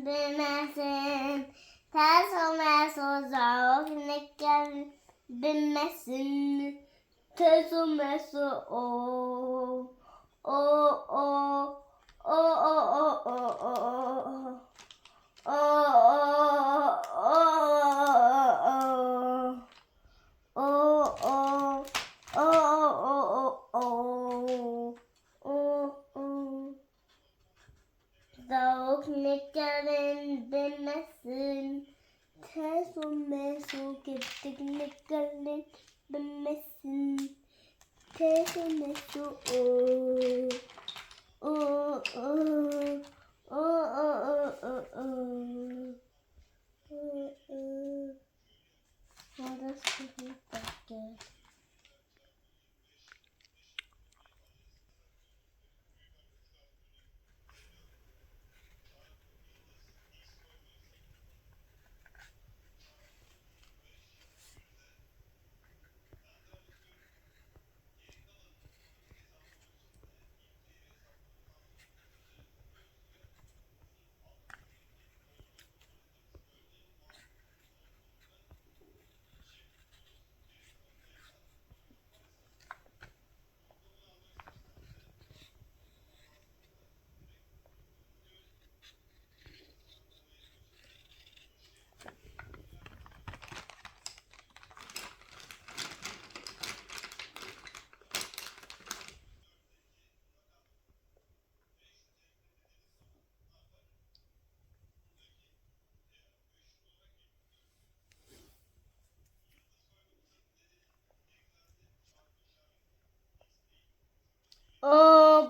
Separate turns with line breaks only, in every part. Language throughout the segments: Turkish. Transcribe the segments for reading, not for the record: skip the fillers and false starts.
Bilmesin, ters olmaz o zor, nekken bilmesin, ters olmaz o, o, o, Zavuk neklerin bilmesin, ters o meso gittik neklerin bilmesin, ters o meso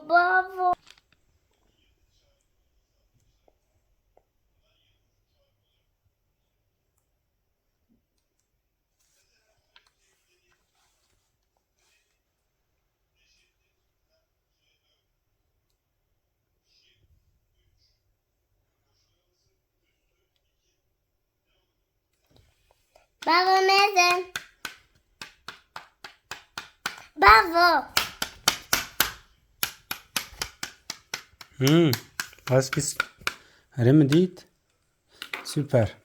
bravo. Bravo Mezen. Bravo.
Was bist? Remedit? Süper.